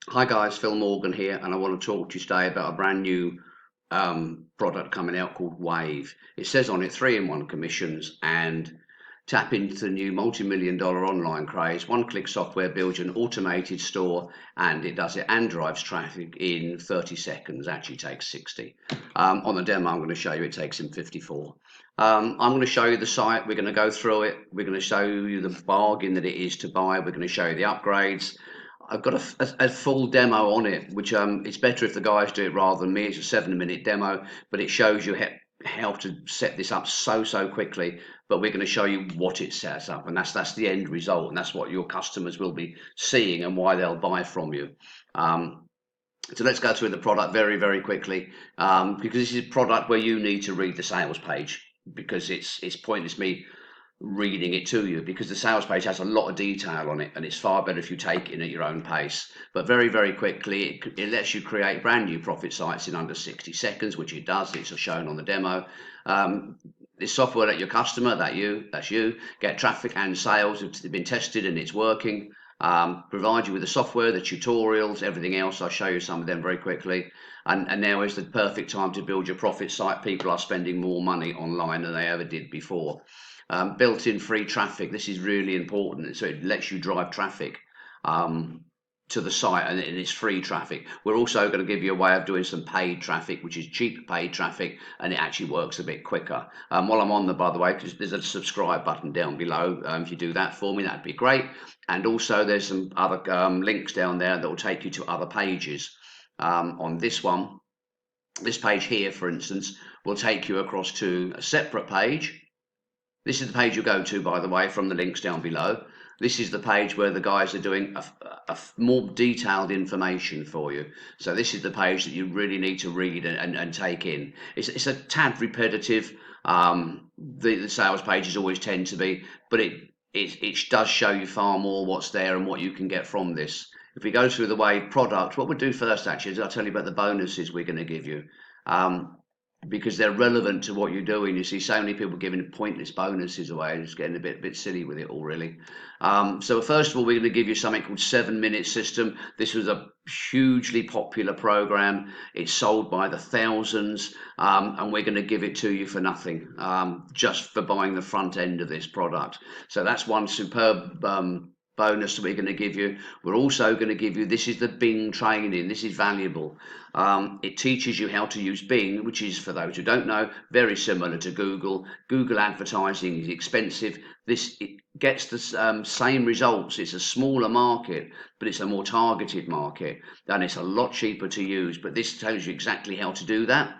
Hi guys, Phil Morgan here, and I want to talk to you today about a brand new product coming out called Wave. It says on it 3-in-1 commissions and tap into the new multi-million-dollar online craze. One-click software builds an automated store, and it does it and drives traffic in 30 seconds. Actually takes 60. On the demo, I'm going to show you it takes in 54. I'm going to show you the site. We're going to go through it. We're going to show you the bargain that it is to buy. We're going to show you the upgrades. I've got a full demo on it, which it's better if the guys do it rather than me. It's a 7-minute demo, but it shows you how to set this up so quickly. But we're going to show you what it sets up, and that's the end result, and that's what your customers will be seeing and why they'll buy from you. So let's go through the product very quickly, because this is a product where you need to read the sales page, because it's pointless me reading it to you, because the sales page has a lot of detail on it, and it's far better if you take it in at your own pace. But very quickly, it lets you create brand new profit sites in under 60 seconds, which it does. It's shown on the demo. This software let your customer, that's you, get traffic and sales. It's been tested and it's working. Provide you with the software, the tutorials, everything else. I'll show you some of them very quickly. And now is the perfect time to build your profit site. People are spending more money online than they ever did before. Built-in free traffic. This is really important. So it lets you drive traffic to the site, and it's free traffic. We're also going to give you a way of doing some paid traffic, which is cheap paid traffic, and it actually works a bit quicker. While I'm on there, by the way, because there's a subscribe button down below. If you do that for me, that'd be great. And also there's some other links down there that will take you to other pages. On this one, this page here, for instance, will take you across to a separate page. This is the page you go to, by the way, from the links down below. This is the page where the guys are doing a more detailed information for you. So this is the page that you really need to read and take in. It's a tad repetitive. The sales pages always tend to be, but it does show you far more what's there and what you can get from this. If we go through the Wave product, what we'll do first actually is I'll tell you about the bonuses we're going to give you. Because they're relevant to what you're doing. You see so many people giving pointless bonuses away. It's getting a bit silly with it all, really. So first of all, we're going to give you something called 7-minute system. This was a hugely popular program. It's sold by the thousands, and we're going to give it to you for nothing, just for buying the front end of this product. So that's one superb bonus that we're going to give you. We're also going to give you, this is the Bing training. This is valuable. It teaches you how to use Bing, which is, for those who don't know, very similar to Google. Google advertising is expensive. It gets the same results. It's a smaller market, but it's a more targeted market, and it's a lot cheaper to use. But this tells you exactly how to do that.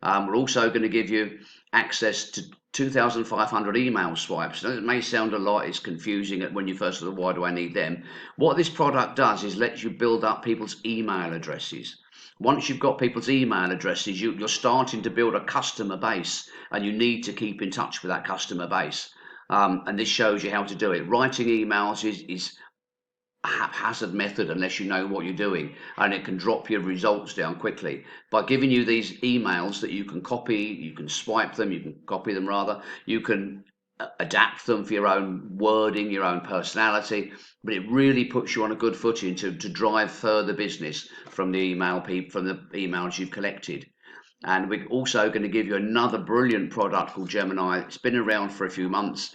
We're also going to give you access to 2,500 email swipes. Now, it may sound a lot, it's confusing when you first thought, why do I need them? What this product does is lets you build up people's email addresses. Once you've got people's email addresses, you're starting to build a customer base, and you need to keep in touch with that customer base. And this shows you how to do it. Writing emails is haphazard method unless you know what you're doing, and it can drop your results down quickly. By giving you these emails that you can copy, you can swipe them, you can copy them rather, you can adapt them for your own wording, your own personality, but it really puts you on a good footing to drive further business from the emails you've collected. And we're also going to give you another brilliant product called Gemini. It's been around for a few months,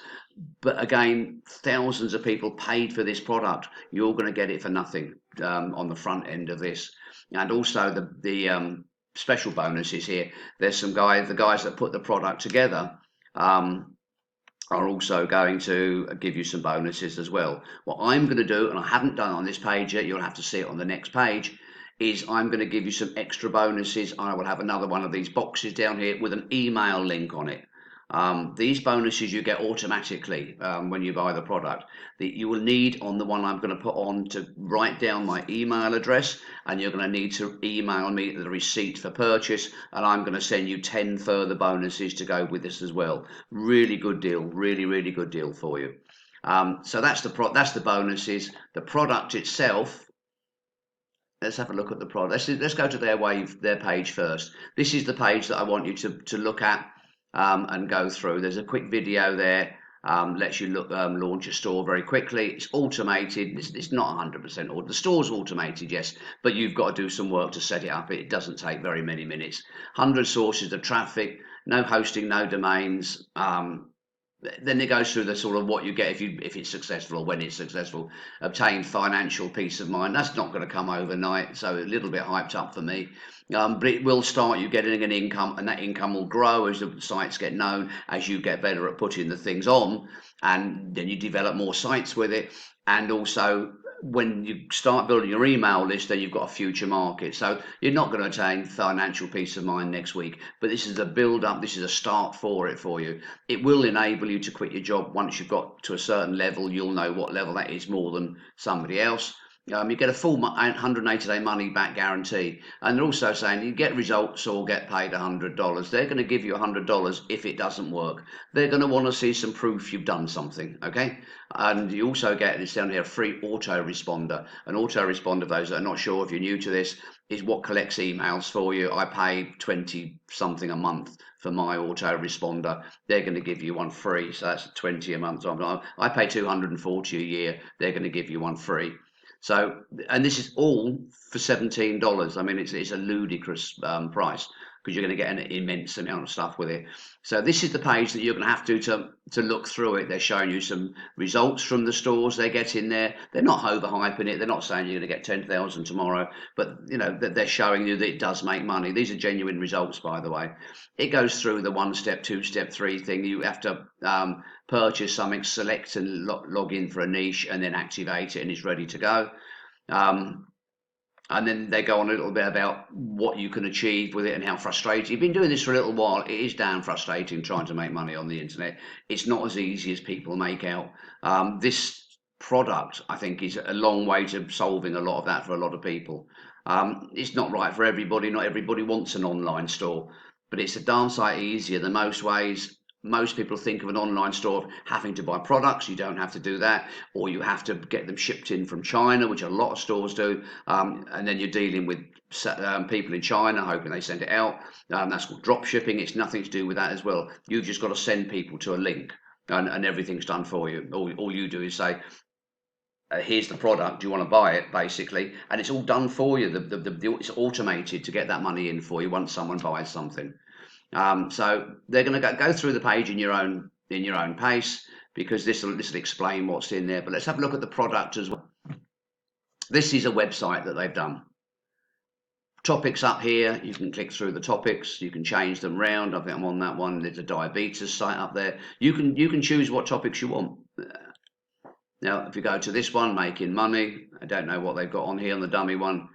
but again, thousands of people paid for this product. You're going to get it for nothing on the front end of this. And also the special bonuses here. There's the guys that put the product together are also going to give you some bonuses as well. What I'm going to do, and I haven't done on this page yet, you'll have to see it on the next page, is I'm going to give you some extra bonuses. I will have another one of these boxes down here with an email link on it. These bonuses you get automatically when you buy the product. You will need, on the one I'm going to put on, to write down my email address, and you're going to need to email me the receipt for purchase, and I'm going to send you 10 further bonuses to go with this as well. Really good deal, really good deal for you. So that's the bonuses. The product itself. Let's have a look at the product. Let's go to their page first. This is the page that I want you to look at and go through. There's a quick video there lets you launch a store very quickly. It's automated. It's not 100% or the store's automated, yes, but you've got to do some work to set it up. It doesn't take very many minutes. 100 sources of traffic, no hosting, no domains. Then it goes through the sort of what you get if it's successful or when it's successful. Obtain financial peace of mind. That's not going to come overnight, so a little bit hyped up for me. But it will start you getting an income, and that income will grow as the sites get known, as you get better at putting the things on, and then you develop more sites with it. And also, when you start building your email list, then you've got a future market. So you're not going to attain financial peace of mind next week, but this is a build up, this is a start for it for you. It will enable you to quit your job once you've got to a certain level. You'll know what level that is more than somebody else. You get a full 180-day money back guarantee, and they're also saying you get results or get paid $100. They're going to give you $100 if it doesn't work. They're going to want to see some proof you've done something, okay? And you also get this down here, a free autoresponder. An autoresponder, for those that are not sure, if you're new to this, is what collects emails for you. I pay 20 something a month for my autoresponder. They're going to give you one free, so that's 20 a month. So I pay 240 a year. They're going to give you one free. So, and this is all for $17. I mean, it's a ludicrous price, because you're going to get an immense amount of stuff with it. So this is the page that you're going to have to look through it. They're showing you some results from the stores they get in there. They're not overhyping it. They're not saying you're going to get 10,000 tomorrow, but you know that they're showing you that it does make money. These are genuine results, by the way. It goes through the 1-step, 2-step, 3 thing. You have to purchase something, select and log in for a niche, and then activate it, and it's ready to go. And then they go on a little bit about what you can achieve with it and how frustrating. You've been doing this for a little while. It is damn frustrating trying to make money on the internet. It's not as easy as people make out. This product, I think, is a long way to solving a lot of that for a lot of people. It's not right for everybody. Not everybody wants an online store, but it's a darn sight easier than most ways. Most people think of an online store having to buy products. You don't have to do that, or you have to get them shipped in from China, which a lot of stores do, and then you're dealing with people in China hoping they send it out. That's called drop shipping. It's nothing to do with that as well. You've just got to send people to a link, and everything's done for you. All you do is say, here's the product, do you want to buy it, basically, and it's all done for you. It's automated to get that money in for you once someone buys something. So they're going to go through the page in your own pace, because this will explain what's in there. But let's have a look at the product as well. This is a website that they've done. Topics up here, you can click through the topics, you can change them round. I think I'm on that one. There's a diabetes site up there. You can choose what topics you want. Now, if you go to this one, making money, I don't know what they've got on here on the dummy one.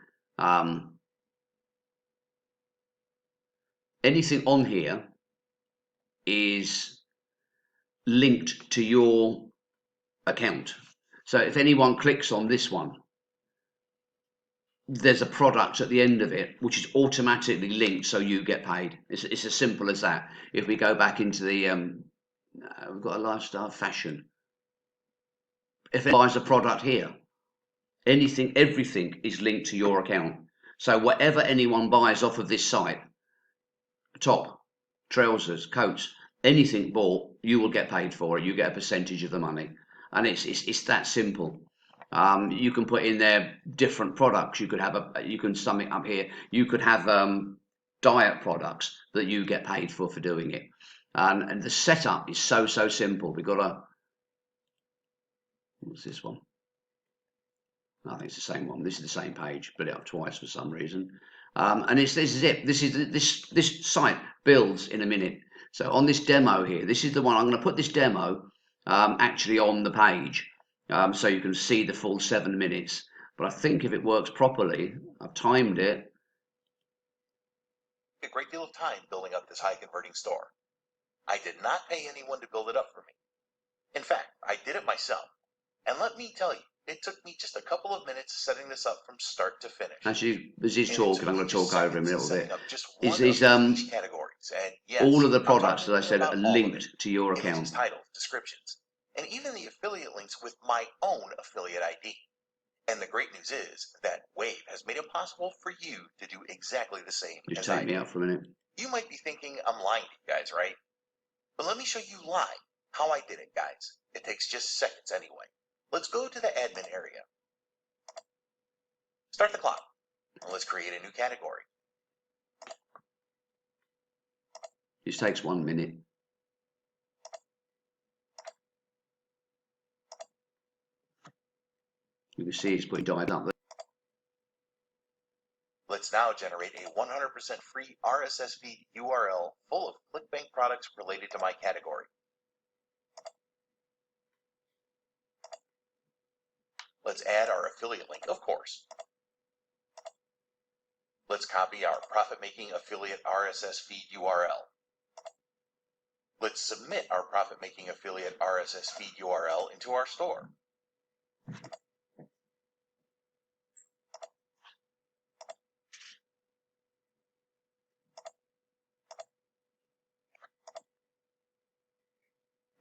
Anything on here is linked to your account. So if anyone clicks on this one, there's a product at the end of it which is automatically linked, so you get paid. It's as simple as that. If we go back into the we've got a lifestyle fashion. If it buys a product here, everything is linked to your account. So whatever anyone buys off of this site, top, trousers, coats, anything bought, you will get paid for it. You get a percentage of the money, and it's that simple. You can put in there different products. You could have you can sum it up here. You could have diet products that you get paid for doing it, and the setup is so simple. We've got what's this one? I think it's the same one. This is the same page, put it up twice for some reason. And this is it. This site builds in a minute. So on this demo here, this is the one. I'm going to put this demo actually on the page, so you can see the full 7 minutes. But I think if it works properly, I've timed it. A great deal of time building up this high converting store. I did not pay anyone to build it up for me. In fact, I did it myself. And let me tell you, it took me just a couple of minutes setting this up from start to finish. Actually, as he's talking, I'm going to talk over him a little bit. These categories, and yes, all of the products that I said are linked to your account. Images, titles, descriptions, and even the affiliate links with my own affiliate ID. And the great news is that Wave has made it possible for you to do exactly the same. Just take me out for a minute. You might be thinking I'm lying to you guys, right? But let me show you live how I did it, guys. It takes just seconds anyway. Let's go to the admin area. Start the clock, and let's create a new category. It takes 1 minute. You can see it's pretty died up there. Let's now generate a 100% free RSS feed URL full of ClickBank products related to my category. Let's add our affiliate link, of course. Let's copy our profit-making affiliate RSS feed URL. Let's submit our profit-making affiliate RSS feed URL into our store.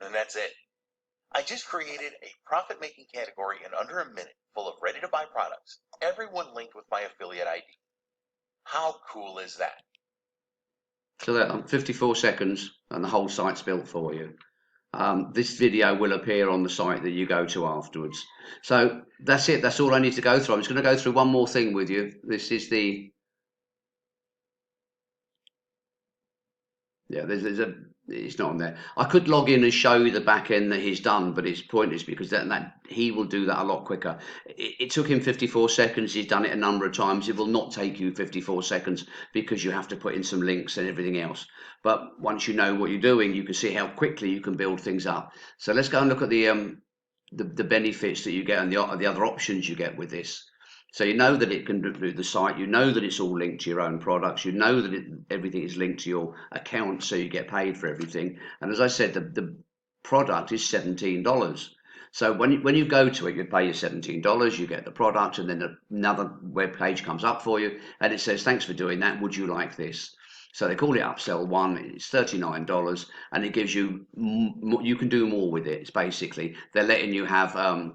And that's it. I just created a profit-making category in under a minute full of ready-to-buy products, everyone linked with my affiliate ID. How cool is that? So that 54 seconds and the whole site's built for you. This video will appear on the site that you go to afterwards. So that's it. That's all I need to go through. I'm just going to go through one more thing with you. This is the it's not on there. I could log in and show you the back end that he's done, but it's pointless because that he will do that a lot quicker. It took him 54 seconds. He's done it a number of times. It will not take you 54 seconds because you have to put in some links and everything else. But once you know what you're doing, you can see how quickly you can build things up. So let's go and look at the benefits that you get and the other options you get with this. So you know that it can do the site, you know that it's all linked to your own products, you know that everything is linked to your account, so you get paid for everything. And as I said, the product is $17. So when you go to it, you pay your $17, you get the product, and then another web page comes up for you, and it says, thanks for doing that, would you like this? So they call it Upsell 1, it's $39, and it gives you, you can do more with it. It's basically, they're letting you have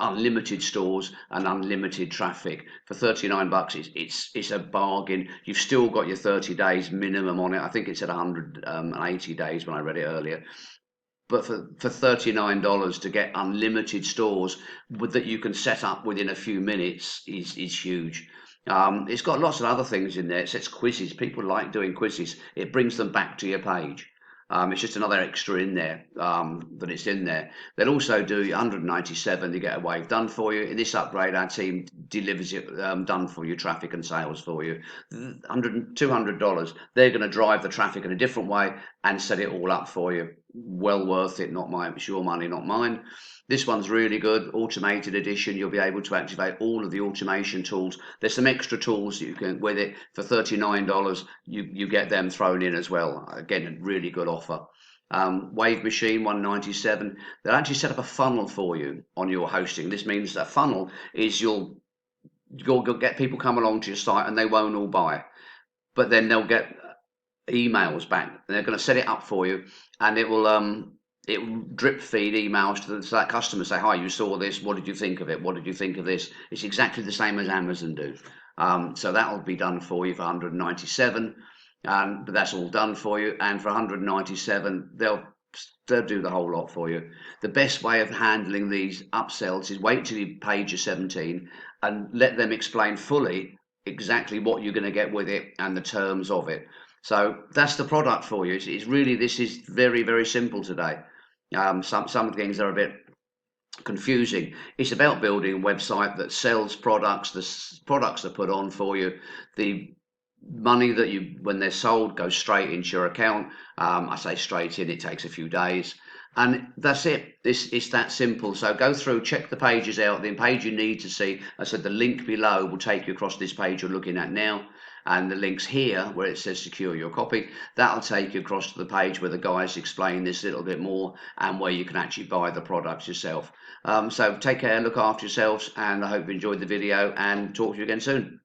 unlimited stores and unlimited traffic for $39. It's a bargain. You've still got your 30 days minimum on it. I think it's at 180 days when I read it earlier. But for $39 to get unlimited stores that you can set up within a few minutes is huge. It's got lots of other things in there. It says quizzes. People like doing quizzes. It brings them back to your page. It's just another extra in there that it's in there. They'll also do 197. They get a wave done for you. In this upgrade, our team delivers it done for you, traffic and sales for you. $200. They're going to drive the traffic in a different way and set it all up for you. Well worth it. Not mine. It's your money, not mine. This one's really good. Automated edition. You'll be able to activate all of the automation tools. There's some extra tools you can with it for $39. You get them thrown in as well. Again, a really good offer. Wave Machine 197. They'll actually set up a funnel for you on your hosting. This means that funnel is you'll get people come along to your site and they won't all buy, but then they'll get emails back. And they're going to set it up for you, and it will drip feed emails to that customer, say, hi, you saw this, what did you think of it, what did you think of this? It's exactly the same as Amazon do. So that'll be done for you for 197, but that's all done for you. And for 197, they'll do the whole lot for you. The best way of handling these upsells is wait till you page your 17 and let them explain fully exactly what you're going to get with it and the terms of it. So that's the product for you. It's really, this is very, very simple today. Some things are a bit confusing. It's about building a website that sells products. The products are put on for you. The money that when they're sold goes straight into your account. I say straight in, it takes a few days. And that's it. It's that simple. So go through, check the pages out. The page you need to see, I said the link below will take you across this page you're looking at now. And the links here where it says secure your copy, that'll take you across to the page where the guys explain this a little bit more and where you can actually buy the products yourself. So take care, look after yourselves, and I hope you enjoyed the video and talk to you again soon.